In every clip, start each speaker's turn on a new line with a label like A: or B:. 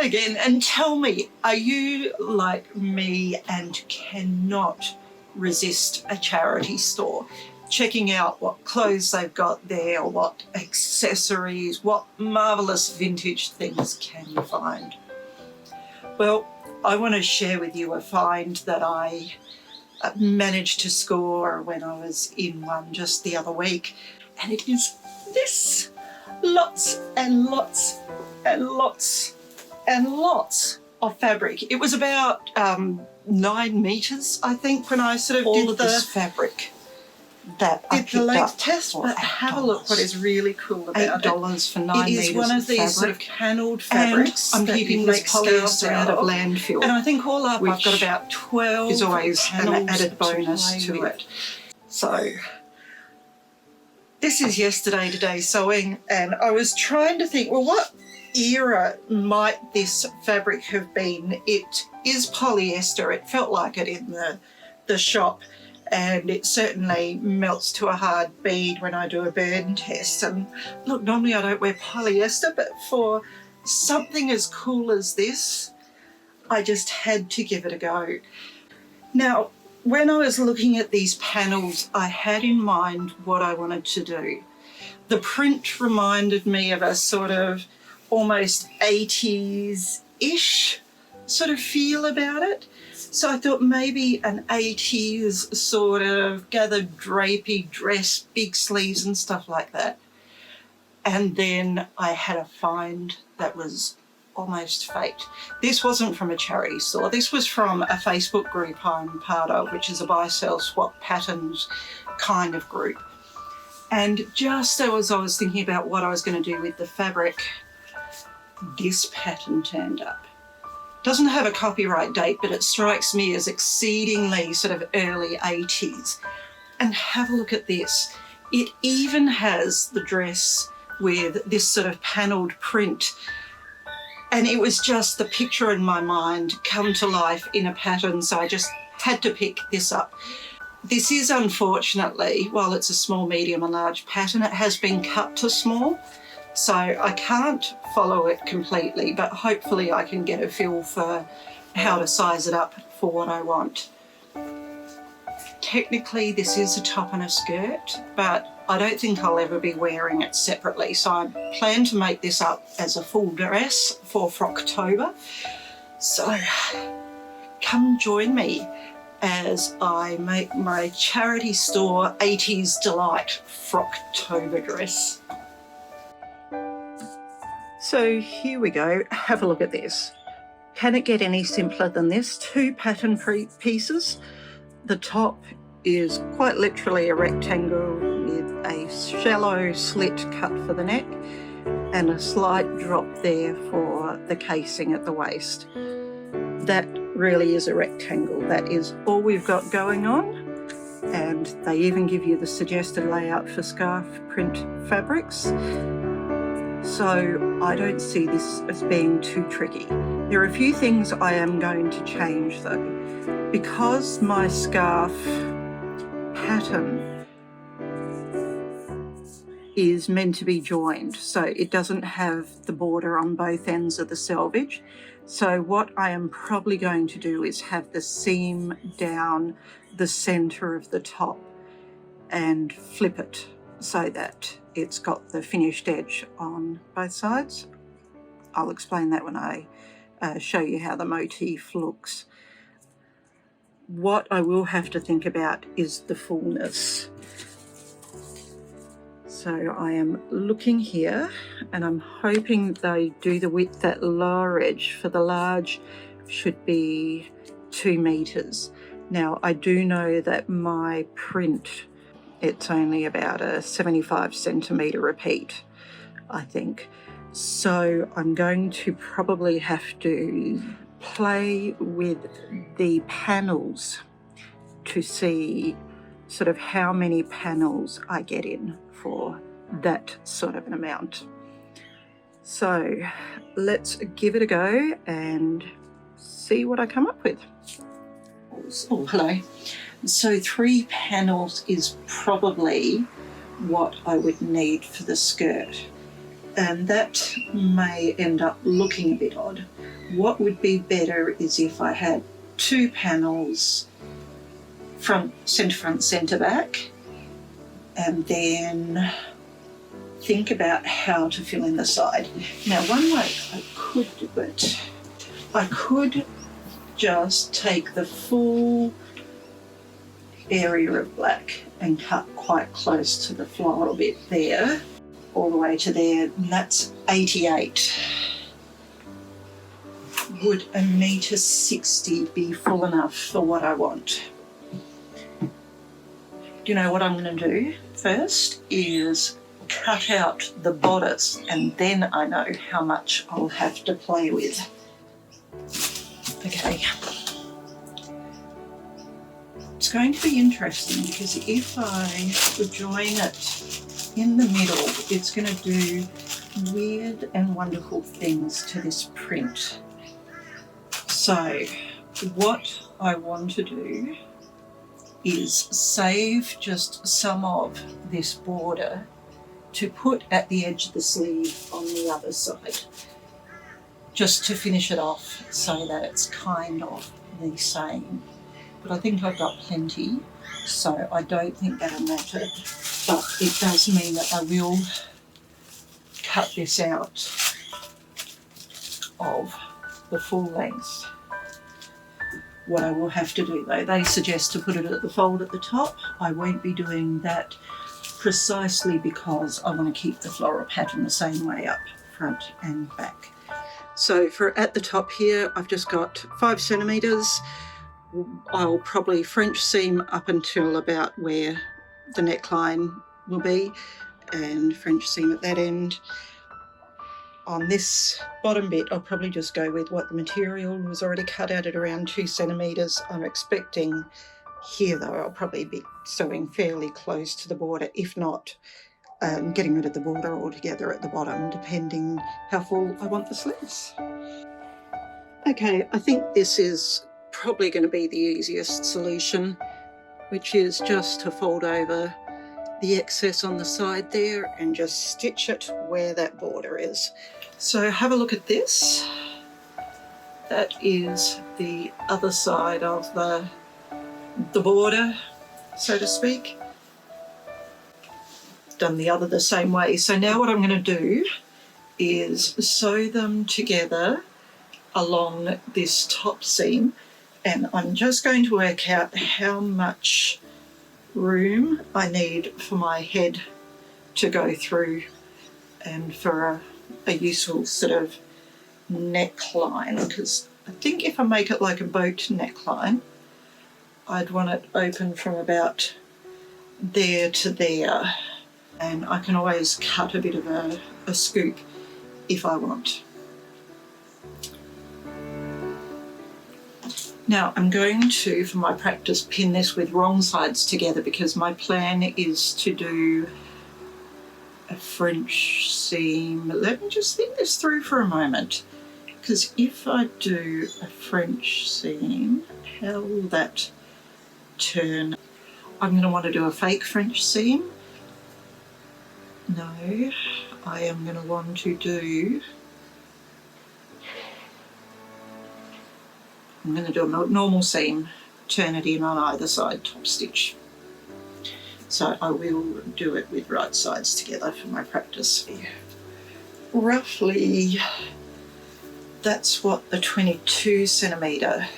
A: again and tell me, are you like me and cannot resist a charity store? Checking out what clothes they've got there, or what accessories, what marvellous vintage things can you find? Well, I want to share with you a find that I managed to score when I was in one just the other week, and it is this. Lots and lots and lots and lots of fabric. It was about 9 metres, I think, when I sort of
B: All
A: did
B: of
A: the
B: this fabric that I
A: did
B: picked
A: the length
B: up
A: test.
B: for
A: But have a look what is really cool about
B: $8 for 9
A: it. It
B: metres
A: is one of these sort of
B: fabric.
A: panelled
B: And
A: fabrics.
B: I'm
A: that
B: keeping
A: you
B: this
A: make scarves
B: polyester out of landfill.
A: And I think all up I've
B: which
A: got about 12
B: is always an
A: panels
B: added bonus
A: play
B: to
A: with.
B: it.
A: So this is yesterday today sewing, and I was trying to think, well, what era might this fabric have been? It is polyester. It felt like it in the shop, and it certainly melts to a hard bead when I do a burn test. And look, normally I don't wear polyester, but for something as cool as this, I just had to give it a go. Now, when I was looking at these panels, I had in mind what I wanted to do. The print reminded me of a sort of almost 80s-ish sort of feel about it. So I thought maybe an 80s sort of gathered drapey dress, big sleeves and stuff like that. And then I had a find that was almost fate. This wasn't from a charity store. This was from a Facebook group I'm part of, which is a buy, sell, swap patterns kind of group. And just as I was thinking about what I was going to do with the fabric, this pattern turned up. Doesn't have a copyright date, but it strikes me as exceedingly sort of early 80s. And have a look at this. It even has the dress with this sort of panelled print. And it was just the picture in my mind come to life in a pattern, so I just had to pick this up. This is unfortunately, while it's a small, medium and large pattern, it has been cut to small, so I can't follow it completely, but hopefully I can get a feel for how to size it up for what I want. Technically this is a top and a skirt, but I don't think I'll ever be wearing it separately, so I plan to make this up as a full dress for Frocktober. So come join me as I make my charity store 80s delight Frocktober dress. So here we go, have a look at this. Can it get any simpler than this? 2 pattern pieces. The top is quite literally a rectangle with a shallow slit cut for the neck and a slight drop there for the casing at the waist. That really is a rectangle. That is all we've got going on, and they even give you the suggested layout for scarf print fabrics. So I don't see this as being too tricky. There are a few things I am going to change though. Because my scarf pattern is meant to be joined, so it doesn't have the border on both ends of the selvage. So what I am probably going to do is have the seam down the center of the top and flip it so that it's got the finished edge on both sides. I'll explain that when I show you how the motif looks. What I will have to think about is the fullness. So I am looking here and I'm hoping they do the width at lower edge. For the large should be 2 meters. Now I do know that my print, it's only about a 75 centimeter repeat, I think. So I'm going to probably have to play with the panels to see sort of how many panels I get in for that sort of an amount. So let's give it a go and see what I come up with. Oh, hello. So 3 panels is probably what I would need for the skirt. and that may end up looking a bit odd. What would be better is if I had 2 panels, centre front, centre back, and then think about how to fill in the side. Now, one way I could do it, I could just take the full area of black and cut quite close to the floral bit there, all the way to there, and that's 88. Would 1.60 m be full enough for what I want? Do you know what I'm going to do first is cut out the bodice, and then I know how much I'll have to play with. Okay. It's going to be interesting because if I join it in the middle, it's going to do weird and wonderful things to this print. So what I want to do is save just some of this border to put at the edge of the sleeve on the other side, just to finish it off so that it's kind of the same. But I think I've got plenty, so I don't think that'll matter. But it does mean that I will cut this out of the full length. What I will have to do though, they suggest to put it at the fold at the top. I won't be doing that precisely because I want to keep the floral pattern the same way up front and back. So for at the top here, I've just got 5 centimetres. I'll probably French seam up until about where the neckline will be, and French seam at that end. On this bottom bit, I'll probably just go with what the material was already cut out at around 2 centimetres. I'm expecting here though, I'll probably be sewing fairly close to the border, if not getting rid of the border altogether at the bottom, depending how full I want the sleeves. Okay, I think this is probably going to be the easiest solution, which is just to fold over the excess on the side there and just stitch it where that border is. So have a look at this. That is the other side of the border, so to speak. Done the same way. So now what I'm going to do is sew them together along this top seam, and I'm just going to work out how much room I need for my head to go through and for a useful sort of neckline, because I think if I make it like a boat neckline, I'd want it open from about there to there, and I can always cut a bit of a scoop if I want. Now I'm going to, for my practice, pin this with wrong sides together because my plan is to do a French seam. Let me just think this through for a moment, because if I do a French seam, how will that turn? I'm going to want to do a fake French seam. No, I am going to want to do, I'm going to do a normal seam, turn it in on either side, top stitch. So I will do it with right sides together for my practice. Roughly, that's what the 22 centimetre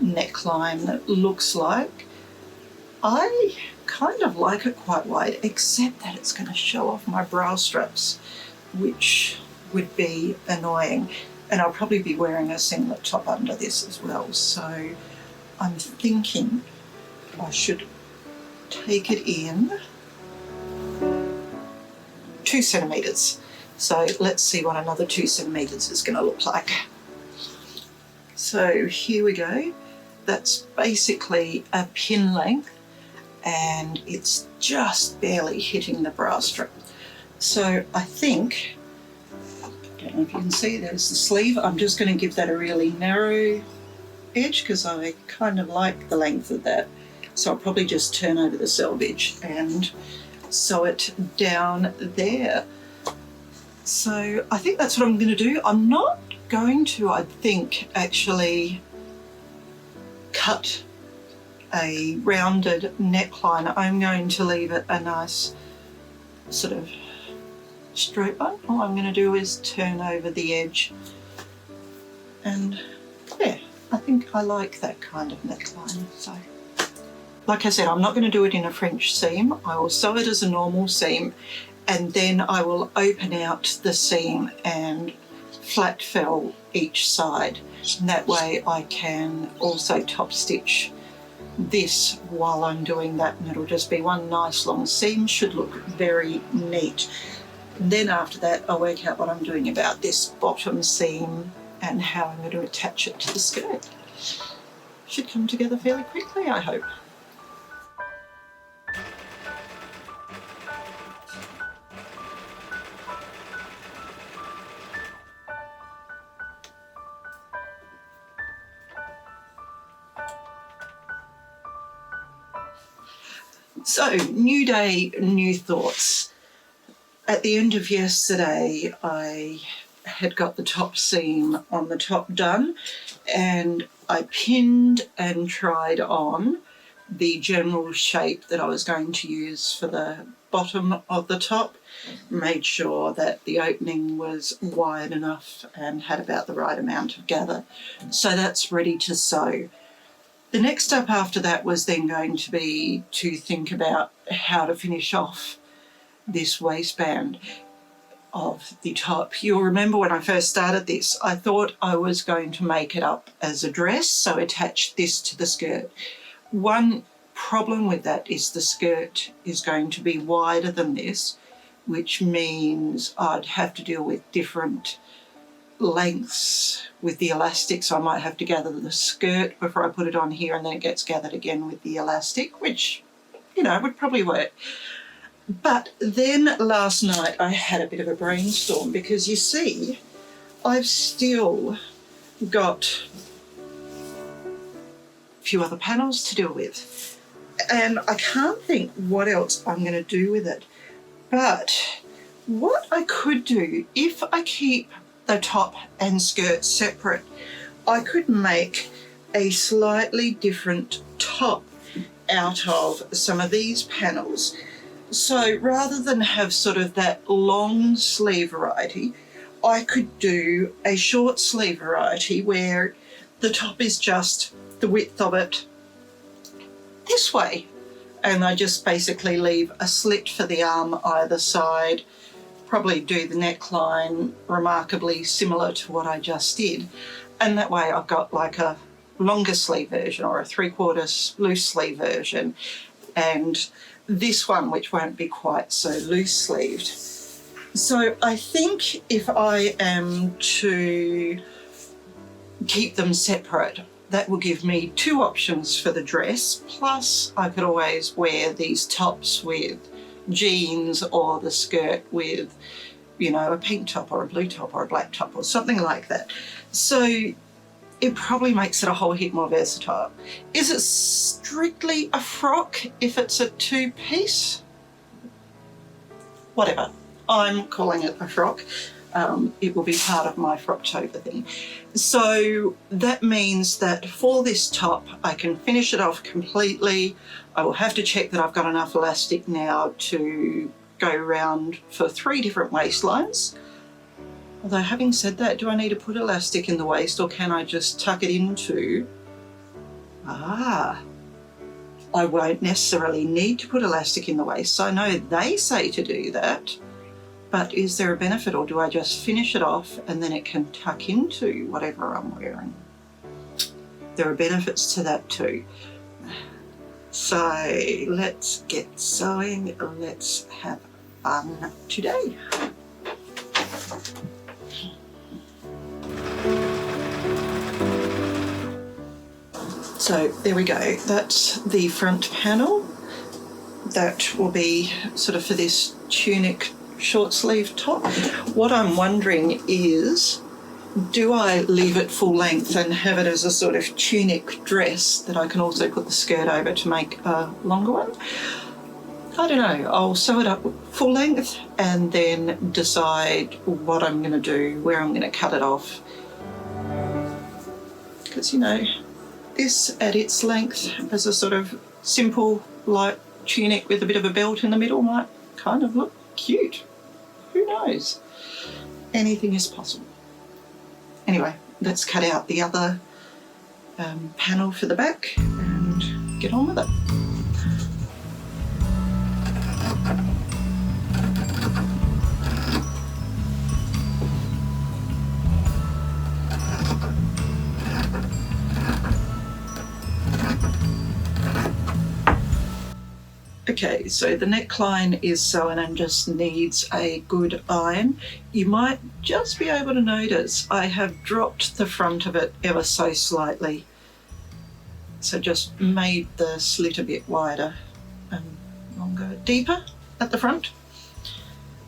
A: neckline looks like. I kind of like it quite wide, except that it's going to show off my bra straps, which would be annoying. And I'll probably be wearing a singlet top under this as well. So I'm thinking I should take it in 2 centimetres. So let's see what another 2 centimetres is going to look like. So here we go. That's basically a pin length, and it's just barely hitting the bra strap. So I think, I don't know if you can see, there's the sleeve. I'm just going to give that a really narrow edge because I kind of like the length of that. So I'll probably just turn over the selvage and sew it down there. So I think that's what I'm going to do. I'm not going to, I think, actually cut a rounded neckline. I'm going to leave it a nice sort of straight one. All I'm going to do is turn over the edge, and yeah, I think I like that kind of neckline. So like I said, I'm not going to do it in a French seam. I will sew it as a normal seam, and then I will open out the seam and flat fill each side. And that way I can also top stitch this while I'm doing that, and it'll just be one nice long seam. Should look very neat. And then after that I'll work out what I'm doing about this bottom seam and how I'm going to attach it to the skirt. Should come together fairly quickly, I hope. So, new day, new thoughts. At the end of yesterday, I had got the top seam on the top done, and I pinned and tried on the general shape that I was going to use for the bottom of the top. Made sure that the opening was wide enough and had about the right amount of gather. So that's ready to sew. The next step after that was then going to be to think about how to finish off this waistband of the top. You'll remember when I first started this, I thought I was going to make it up as a dress, so attach this to the skirt. One problem with that is the skirt is going to be wider than this, which means I'd have to deal with different lengths with the elastic, so I might have to gather the skirt before I put it on here, and then it gets gathered again with the elastic, which, you know, would probably work. But then last night I had a bit of a brainstorm, because you see, I've still got a few other panels to deal with, and I can't think what else I'm going to do with it. But what I could do, if I keep the top and skirt separate, I could make a slightly different top out of some of these panels. So rather than have sort of that long sleeve variety, I could do a short sleeve variety where the top is just the width of it this way, and I just basically leave a slit for the arm either side. Probably do the neckline remarkably similar to what I just did, and that way I've got like a longer sleeve version or a 3/4 loose sleeve version, and this one which won't be quite so loose sleeved. So I think if I am to keep them separate, that will give me two options for the dress, plus I could always wear these tops with jeans or the skirt with, you know, a pink top or a blue top or a black top or something like that. So it probably makes it a whole heap more versatile. Is it strictly a frock if it's a two-piece? Whatever. I'm calling it a frock. It will be part of my Frocktober thing. So that means that for this top, I can finish it off completely. I will have to check that I've got enough elastic now to go around for 3 different waistlines. Although having said that, do I need to put elastic in the waist, or can I just tuck it into? I won't necessarily need to put elastic in the waist. So I know they say to do that, but is there a benefit, or do I just finish it off and then it can tuck into whatever I'm wearing? There are benefits to that too. So let's get sewing, let's have fun today. So there we go, that's the front panel. That will be sort of for this tunic short sleeve top. What I'm wondering is, do I leave it full length and have it as a sort of tunic dress that I can also put the skirt over to make a longer one? I don't know, I'll sew it up full length and then decide what I'm going to do, where I'm going to cut it off. Because, you know, this at its length as a sort of simple light tunic with a bit of a belt in the middle might kind of look cute. Who knows? Anything is possible. Anyway, let's cut out the other panel for the back and get on with it. Okay, so the neckline is sewn and just needs a good iron. You might just be able to notice I have dropped the front of it ever so slightly. So just made the slit a bit wider and longer, deeper at the front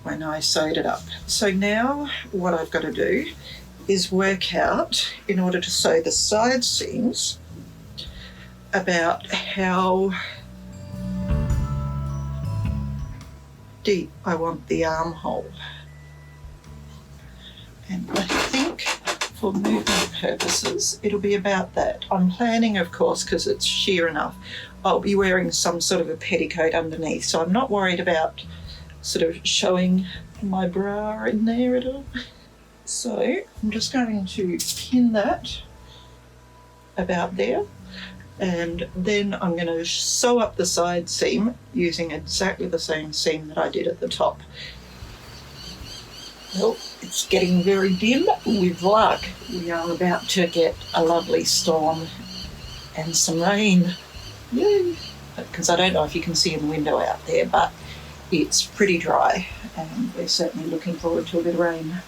A: when I sewed it up. So now what I've got to do is work out, in order to sew the side seams, about how deep I want the armhole. And I think for movement purposes it'll be about that. I'm planning, of course, because it's sheer enough, I'll be wearing some sort of a petticoat underneath, so I'm not worried about sort of showing my bra in there at all. So I'm just going to pin that about there, and then I'm going to sew up the side seam using exactly the same seam that I did at the top. Well, it's getting very dim. With luck, we are about to get a lovely storm and some rain. Yay! Because I don't know if you can see in the window out there, but it's pretty dry and we're certainly looking forward to a bit of rain.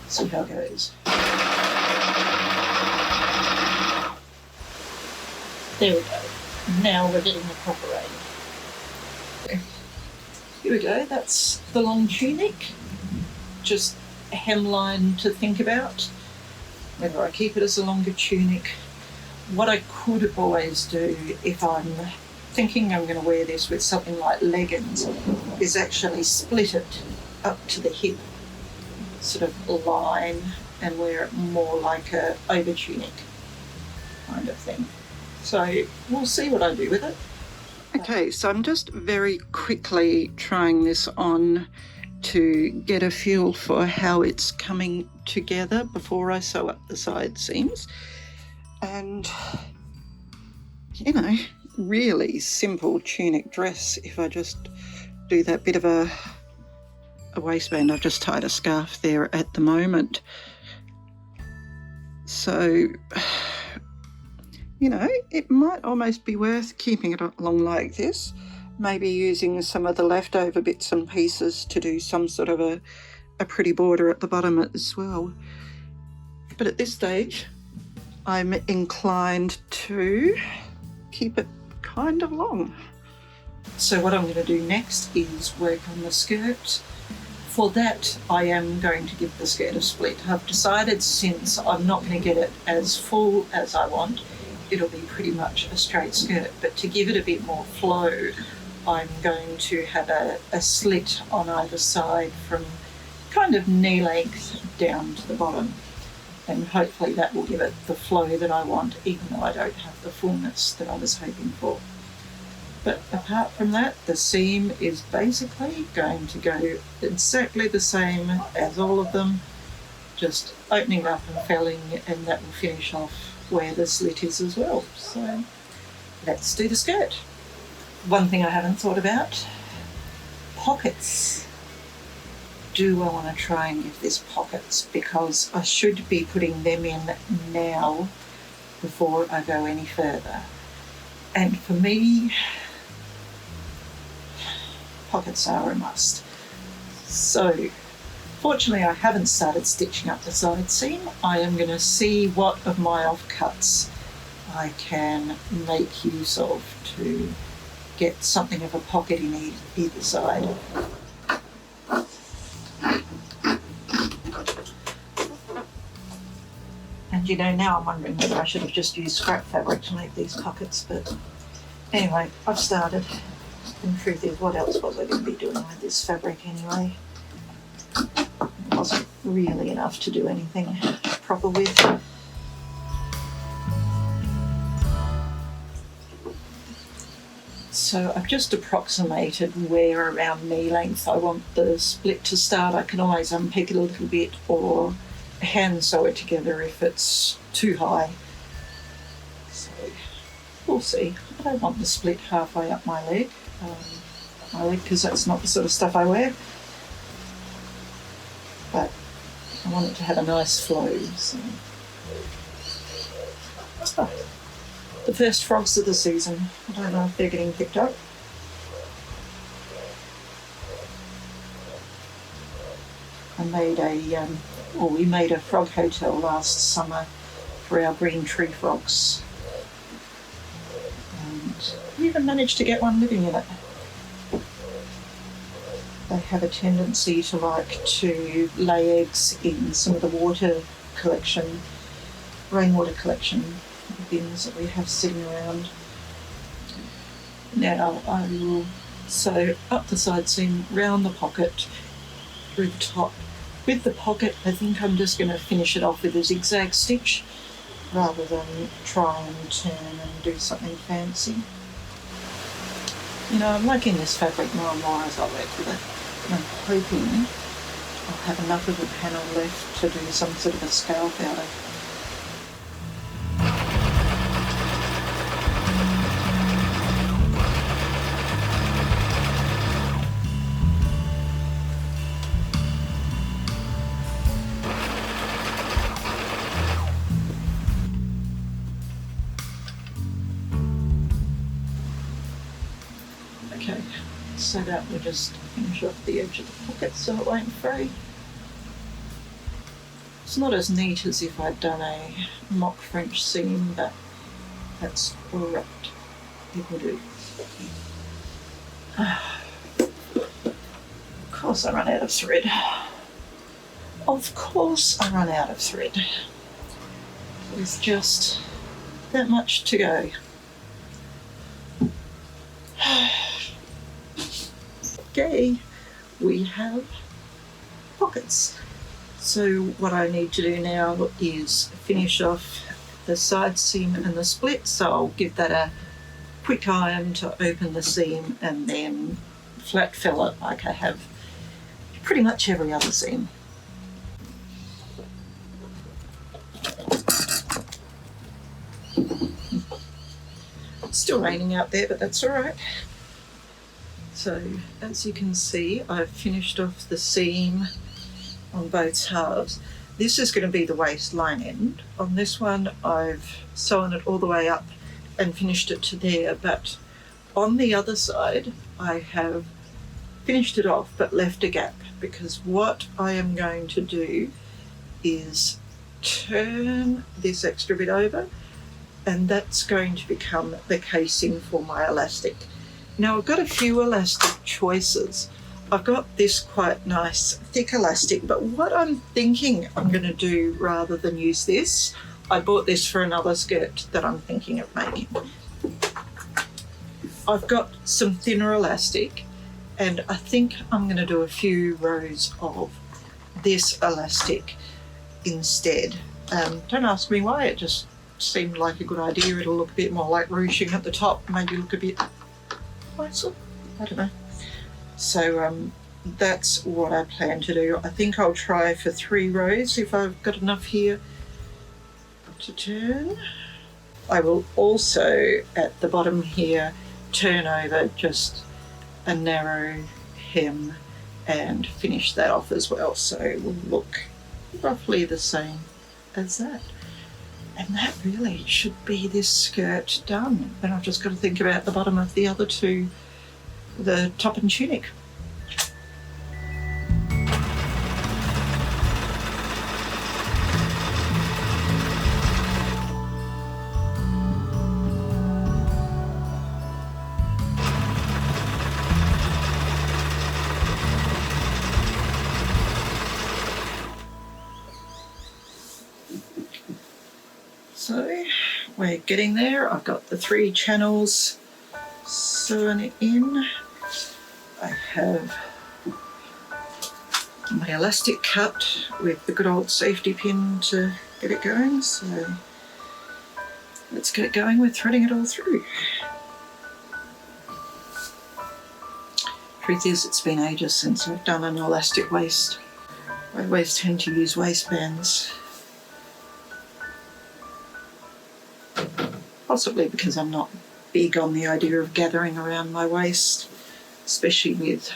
A: See how it goes. There we go. Now we're getting the proper rain. Here we go, that's the long tunic. Just a hemline to think about, whether I keep it as a longer tunic. What I could always do if I'm thinking I'm going to wear this with something like leggings is actually split it up to the hip, sort of line, and wear it more like a over tunic kind of thing. So we'll see what I do with it. Okay, so I'm just very quickly trying this on to get a feel for how it's coming together before I sew up the side seams. And, you know, really simple tunic dress if I just do that bit of a waistband. I've just tied a scarf there at the moment. So, you know, it might almost be worth keeping it along like this, maybe using some of the leftover bits and pieces to do some sort of a pretty border at the bottom as well. But at this stage, I'm inclined to keep it kind of long. So what I'm going to do next is work on the skirt. For that, I am going to give the skirt a split. I've decided, since I'm not going to get it as full as I want, it'll be pretty much a straight skirt, but to give it a bit more flow, I'm going to have a slit on either side from kind of knee length down to the bottom, and hopefully that will give it the flow that I want, even though I don't have the fullness that I was hoping for. But apart from that, the seam is basically going to go exactly the same as all of them, just opening up and felling, and that will finish off where the slit is as well. So let's do the skirt. One thing I haven't thought about, pockets. Do I want to try and give this pockets? Because I should be putting them in now before I go any further. And for me, pockets are a must. So fortunately, I haven't started stitching up the side seam. I am going to see what of my offcuts I can make use of to get something of a pocket in either side. And you know, now I'm wondering whether I should have just used scrap fabric to make these pockets, but anyway, I've started. And truth is, what else was I going to be doing with this fabric anyway? It wasn't really enough to do anything proper with. So I've just approximated where around knee length I want the split to start. I can always unpick it a little bit or hand sew it together if it's too high. So we'll see. I don't want the split halfway up my leg, because that's not the sort of stuff I wear. But I want it to have a nice flow. So. Oh, the first frogs of the season. I don't know if they're getting picked up. We made a frog hotel last summer for our green tree frogs. And we even managed to get one living in it. They have a tendency to like to lay eggs in some of the rainwater collection bins that we have sitting around. Now I will sew up the side seam, round the pocket, through the top. With the pocket, I think I'm just going to finish it off with a zigzag stitch rather than try and turn and do something fancy. You know, I'm liking this fabric more and more as I work with it. I'm hoping I'll have enough of the panel left to do some sort of a scalp out of. Okay, so that will just finish off the edge of the pocket so it won't fray. It's not as neat as if I'd done a mock French seam, but that's alright. It will do. Of course I run out of thread. Of course I run out of thread. There's just that much to go. Okay, we have pockets. So what I need to do now is finish off the side seam and the split. So I'll give that a quick iron to open the seam and then flat fill it like I have pretty much every other seam. It's still raining out there, but that's all right. So as you can see, I've finished off the seam on both halves. This is going to be the waistline end. On this one, I've sewn it all the way up and finished it to there, but on the other side, I have finished it off but left a gap, because what I am going to do is turn this extra bit over, and that's going to become the casing for my elastic. Now I've got a few elastic choices. I've got this quite nice thick elastic, but what I'm thinking I'm going to do rather than use this, I bought this for another skirt that I'm thinking of making. I've got some thinner elastic, and I think I'm going to do a few rows of this elastic instead. Don't ask me why, it just seemed like a good idea. It'll look a bit more like ruching at the top, maybe look a bit nicer, I don't know. So that's what I plan to do. I think I'll try for 3 rows if I've got enough here to turn. I will also at the bottom here turn over just a narrow hem and finish that off as well, so it will look roughly the same as that. And that really should be this skirt done. And I've just got to think about the bottom of the other two, the top and tunic. So we're getting there. I've got the 3 channels sewn in. I have my elastic cut with the good old safety pin to get it going, so let's get it going with threading it all through. Truth is, it's been ages since I've done an elastic waist. I always tend to use waistbands. Possibly because I'm not big on the idea of gathering around my waist, especially with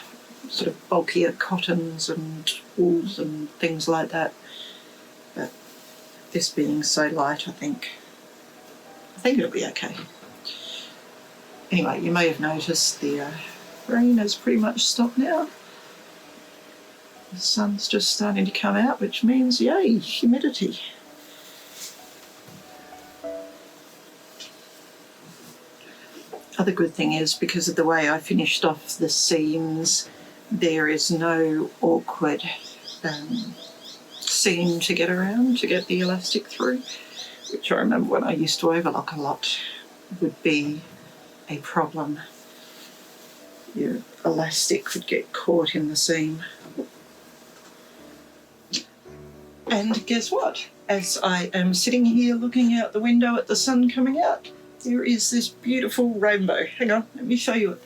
A: sort of bulkier cottons and wools and things like that. But this being so light, I think it'll be okay. Anyway, you may have noticed the rain has pretty much stopped now. The sun's just starting to come out, which means, yay, humidity. Other good thing is, because of the way I finished off the seams, there is no awkward seam to get around to get the elastic through, which I remember when I used to overlock a lot would be a problem. Your elastic could get caught in the seam. And guess what? As I am sitting here looking out the window at the sun coming out, there is this beautiful rainbow. Hang on, let me show you it.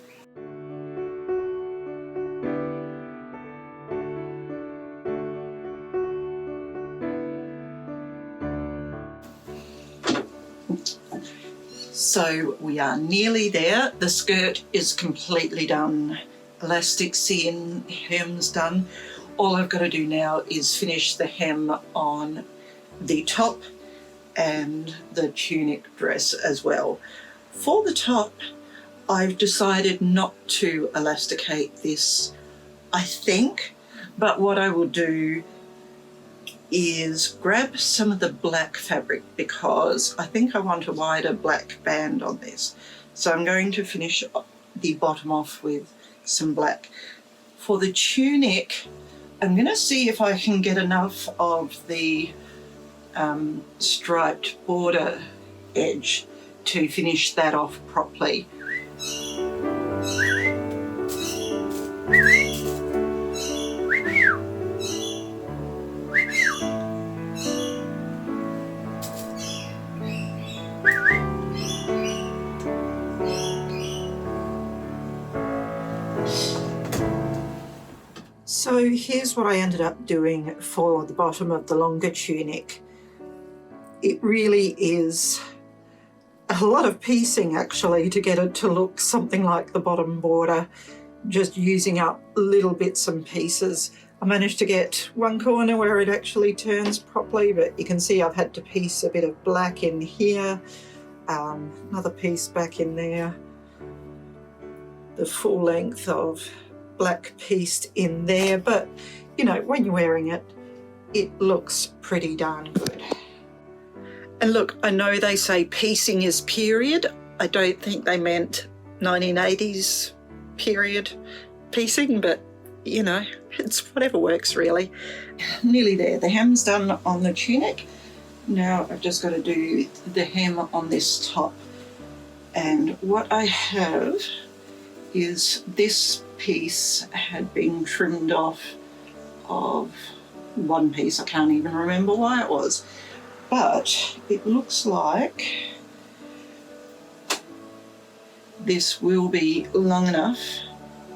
A: So we are nearly there. The skirt is completely done. Elastic's in, hem's done. All I've got to do now is finish the hem on the top and the tunic dress as well. For the top, I've decided not to elasticate this, I think, but what I will do is grab some of the black fabric, because I think I want a wider black band on this. So I'm going to finish the bottom off with some black. For the tunic, I'm going to see if I can get enough of the striped border edge to finish that off properly. So here's what I ended up doing for the bottom of the longer tunic. It really is a lot of piecing actually to get it to look something like the bottom border, just using up little bits and pieces. I managed to get one corner where it actually turns properly, but you can see I've had to piece a bit of black in here, another piece back in there, the full length of black pieced in there, but you know, when you're wearing it, it looks pretty darn good. And look, I know they say piecing is period. I don't think they meant 1980s period piecing, but you know, it's whatever works really. Nearly there. The hem's done on the tunic. Now I've just got to do the hem on this top. And what I have is this piece had been trimmed off of one piece. I can't even remember why it was. But it looks like this will be long enough,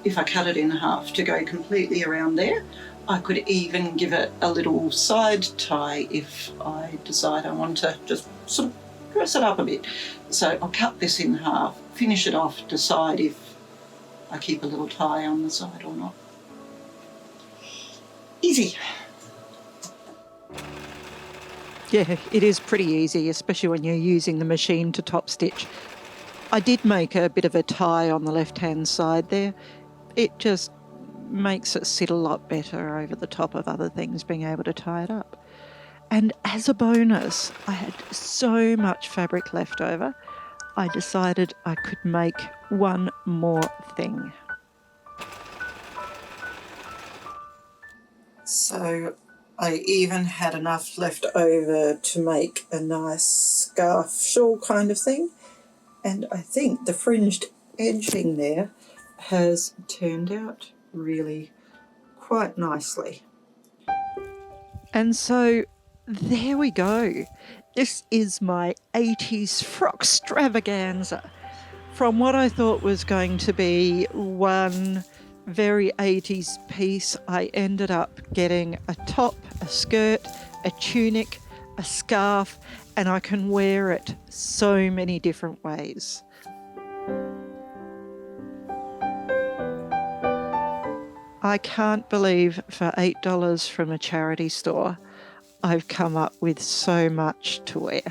A: if I cut it in half, to go completely around there. I could even give it a little side tie if I decide I want to just sort of dress it up a bit. So I'll cut this in half, finish it off, decide if I keep a little tie on the side or not. Easy. Yeah, it is pretty easy, especially when you're using the machine to top stitch. I did make a bit of a tie on the left-hand side there. It just makes it sit a lot better over the top of other things, being able to tie it up. And as a bonus, I had so much fabric left over, I decided I could make one more thing. So I even had enough left over to make a nice scarf shawl kind of thing. And I think the fringed edging there
B: has turned out really quite nicely.
A: And so there we go. This is my 80s Frockstravaganza. From what I thought was going to be one very 80s piece, I ended up getting a top, a skirt, a tunic, a scarf, and I can wear it so many different ways. I can't believe for $8 from a charity store, I've come up with so much to wear.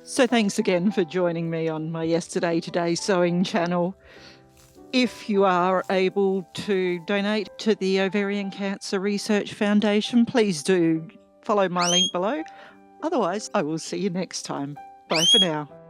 A: So thanks again for joining me on my Yesterday Today sewing channel. If you are able to donate to the Ovarian Cancer Research Foundation, please do follow my link below. Otherwise, I will see you next time. Bye for now.